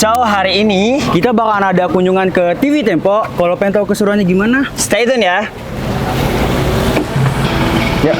So, hari ini Kita bakalan ada kunjungan ke TV Tempo. Kalau pengen tahu keseruannya gimana? stay tune ya. Ya.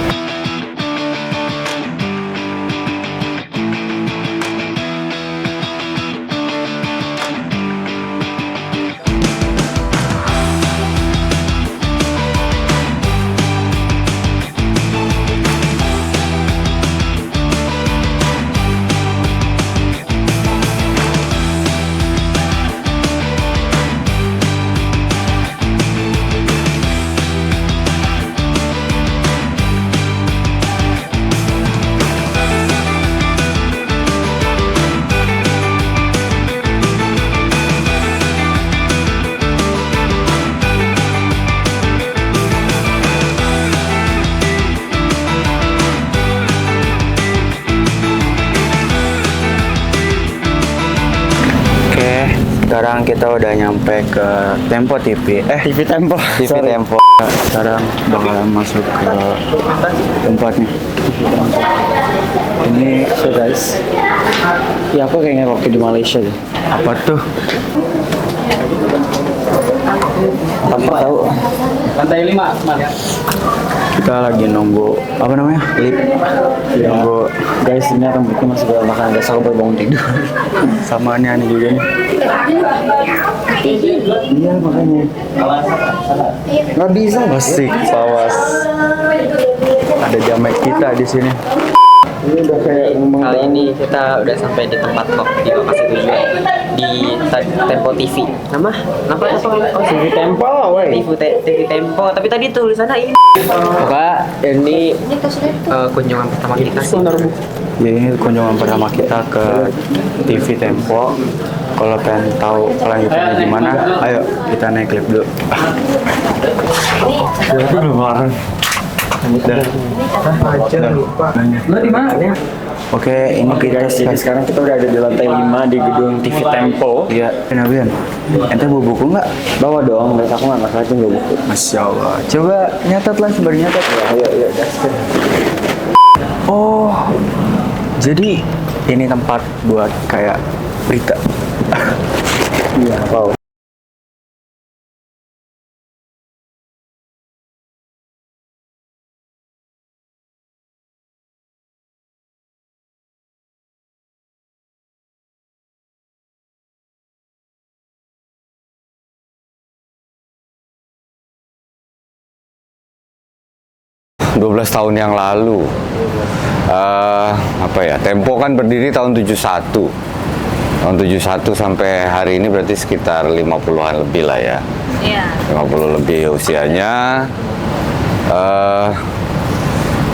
Sekarang kita udah nyampe ke Tempo TV. TV Tempo. TV Sorry. Tempo. Sekarang bakalan masuk ke tempatnya. Ini So guys, ya aku kayaknya waktu di Malaysia deh. apa tuh? Tanpa tahu. Lantai 5, Malia. Kita lagi nunggu apa namanya? Lift. Nunggu Guys, ini rambutnya masih berantakan. Guys, aku baru bangun tidur. sama ini aneh juga nih. Iya, makanya. Nggak bisa. Asik, awas. Ada jamek kita di sini. Ini udah kayak ngomong. Kali ini kita udah sampai di tempat kok di lokasi tujuan di Tempo TV. Nama? Oh, TV Tempo, woi. TV Tempo. Tapi tadi tulisannya ini. Pokoknya ini kunjungan pertama kita sih. Ya, ini kunjungan pertama kita ke TV Tempo. Kalau pengen tahu kelanjutannya gimana, ayo kita naik lift dulu. Ya, aku belum marah. Lo di mana? Oke, ini kita Jadi sekarang kita udah ada di lantai 5 di gedung TV Tempo. Iya, Nabian. Ente bawa buku nggak? Bawa dong, guys. Aku nggak masalah itu nggak buku. Masya Allah. Coba nyatat lah, sembari nyatat. Ayo, gaskan. Oh, jadi ini tempat buat kayak berita. Iya, wow. Dua 12 tahun yang lalu, Tempo kan berdiri tahun 71. Tahun 71 sampai hari ini berarti sekitar 50-an lebih lah ya. Iya. 50 lebih usianya.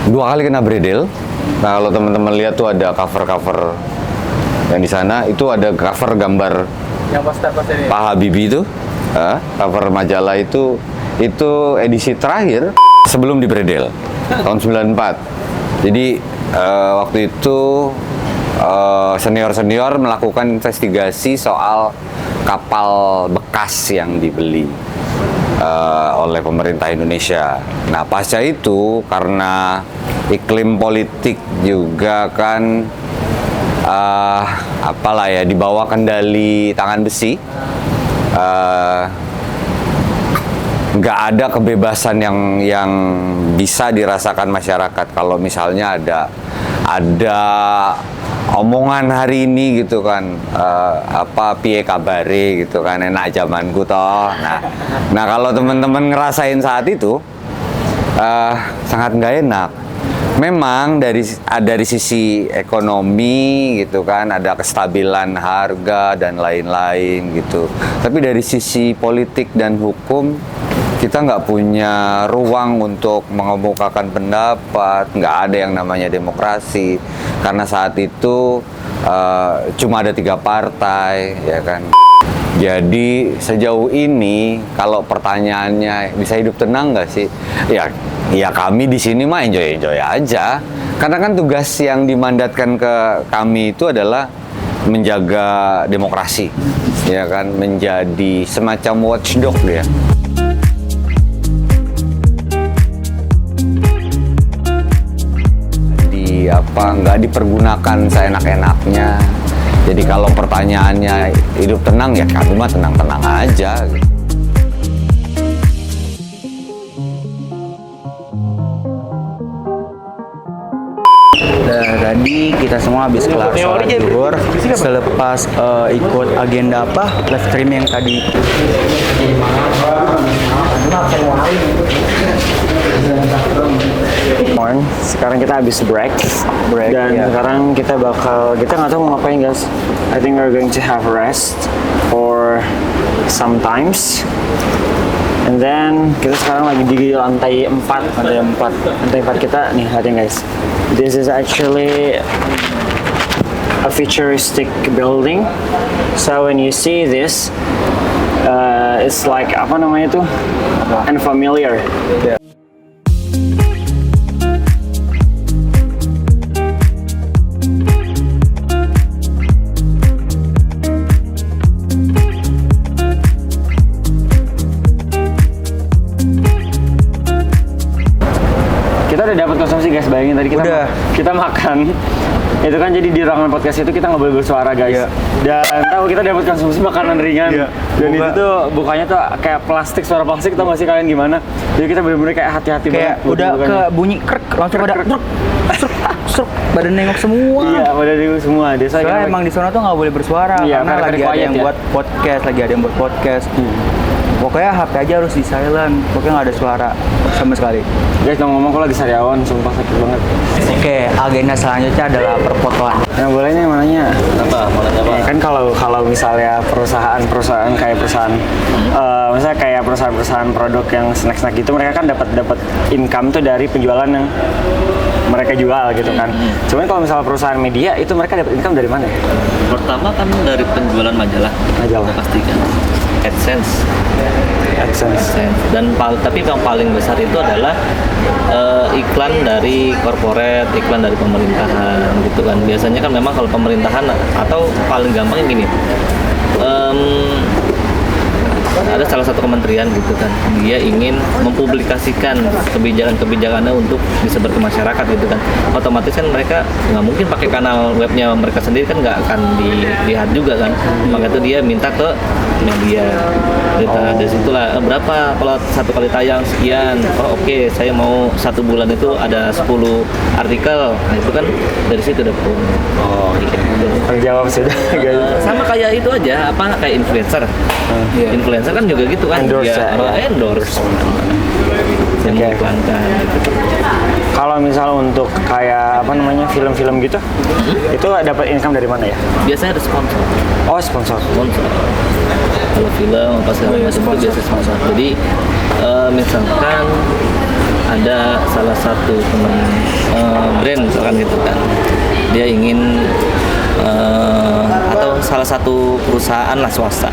2 kali kena bredel. Nah, kalau teman-teman lihat tuh ada cover-cover yang di sana, itu ada cover gambar Yang poster-poster ini. Pak Habibie itu, cover majalah itu edisi terakhir sebelum dibredel tahun 94. Jadi waktu itu senior-senior melakukan investigasi soal kapal bekas yang dibeli oleh pemerintah Indonesia. Nah, pasca itu karena iklim politik juga kan di bawah kendali tangan besi, nggak ada kebebasan yang bisa dirasakan masyarakat. Kalau misalnya ada omongan hari ini gitu kan, piye kabare gitu kan, enak zamanku toh. Nah kalau teman-teman ngerasain saat itu sangat nggak enak. Memang dari sisi ekonomi gitu kan, ada kestabilan harga dan lain-lain gitu. Tapi dari sisi politik dan hukum, kita nggak punya ruang untuk mengemukakan pendapat, nggak ada yang namanya demokrasi. Karena saat itu cuma ada 3 partai, ya kan. Jadi sejauh ini kalau pertanyaannya bisa hidup tenang nggak sih? Ya kami di sini mah enjoy aja. Karena kan tugas yang dimandatkan ke kami itu adalah menjaga demokrasi, ya kan, menjadi semacam watchdog ya. Nggak dipergunakan seenak-enaknya. Jadi kalau pertanyaannya hidup tenang ya kami mah tenang-tenang aja gitu. Tadi kita semua habis kelar sholat zuhur. Selepas ikut agenda apa live stream yang tadi. Sekarang kita habis break dan ya. sekarang kita nggak tahu mau ngapain guys. I think we're going to have rest for some times. And then kita sekarang lagi di lantai 4, lantai 4 kita nih, lihatin guys. This is actually a futuristic building. So when you see this, it's like apa namanya itu? Unfamiliar. Kita udah dapat konsumsi guys, bayangin tadi kita makan itu kan, jadi di ruangan podcast itu kita nggak boleh bersuara guys. Dan tahu kita dapat konsumsi makanan ringan. Dan itu tuh bukanya tuh kayak plastik, suara plastik, tau gak sih kalian gimana? Jadi kita bener-bener kayak hati-hati Kayak banget. udah ke bunyi krek langsung pada seruk, badan nengok semua. Iya, pada nengok semua. Soalnya emang di sana tuh nggak boleh bersuara karena lagi ada yang buat podcast, Pokoknya HP aja harus di silent, pokoknya nggak ada suara sama sekali. Guys, ngomong kok lagi sariawan, sumpah sakit banget. Oke, agenda selanjutnya adalah perfotoan. Yang bolehnya yang mananya? Mau nanya apa? Ya, kan kalau misalnya perusahaan misalnya kayak perusahaan produk yang snack gitu, mereka kan dapat income tuh dari penjualan yang mereka jual gitu kan. Cuman kalau misalnya perusahaan media itu mereka dapat income dari mana? Pertama kan dari penjualan majalah. Pasti kan. AdSense. Dan tapi yang paling besar itu adalah iklan dari korporat, iklan dari pemerintahan gitu kan. Biasanya kan memang kalau pemerintahan atau paling gampang gini, ada salah satu kementerian gitu kan, dia ingin mempublikasikan kebijakan-kebijakannya untuk disebar ke masyarakat gitu kan. Otomatis kan mereka nggak mungkin pakai kanal webnya mereka sendiri, kan nggak akan dilihat juga kan. Maka itu dia minta ke media. Dari situlah berapa kalau satu kali tayang sekian. Oke, saya mau 1 bulan itu ada 10 artikel. Nah, itu kan dari situ dapat. Gitu. Terjawab sudah. Sama kayak itu aja, kayak influencer. Influencer kan juga gitu kan, endorse. Yang mengiklankan gitu. Kalau misal untuk kayak film-film gitu, itu dapat income dari mana ya? Biasanya ada sponsor. Oh, sponsor. Kalau film apa segala macam itu biasa sponsor. Jadi misalkan ada salah satu teman brand misalkan gitu kan, dia ingin atau salah satu perusahaan lah swasta.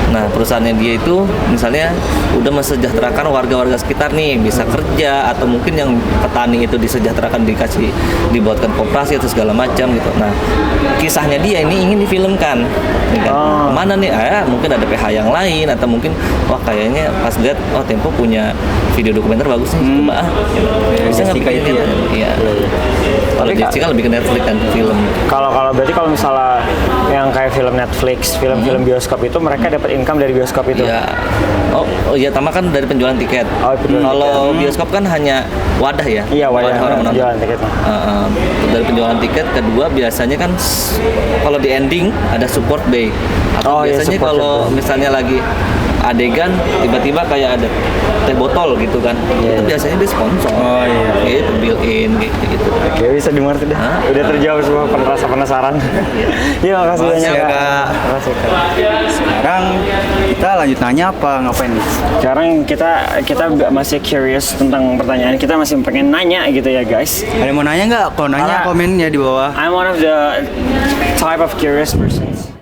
Nah, perusahaannya dia itu misalnya udah mensejahterakan warga-warga sekitar nih, bisa kerja, atau mungkin yang petani itu disejahterakan, dibuatkan koperasi atau segala macam gitu. Nah, kisahnya dia ini ingin difilmkan. Mana nih? Mungkin ada PH yang lain, atau mungkin kayaknya pas lihat Tempo punya video dokumenter bagus nih, coba bisa nggak bikin gitu? Iya. Kalau Jessica lebih ke Netflix kan film. Berarti kalau misalnya yang kayak film Netflix, film-film bioskop itu mereka dapat income dari bioskop itu. Iya. Iya, tambah kan dari penjualan tiket. Kalau bioskop kan hanya wadah ya. Iya, wadah orang menonton. penjualan tiket. Dari penjualan tiket, kedua biasanya kan kalau di ending ada support bay. Atau biasanya kalau misalnya lagi adegan tiba-tiba kayak ada teh botol gitu kan, itu biasanya dia sponsor. Gitu, built in gitu. Oke, bisa dimengerti dah. Udah terjawab semua penasaran. Iya, makasih banyak Kak. Sekarang kita lanjut nanya apa ngapain nih? Sekarang kita masih curious tentang pertanyaan, kita masih pengen nanya gitu ya guys. Ada yang mau nanya nggak? Kalau nanya komen ya di bawah. I'm one of the type of curious persons.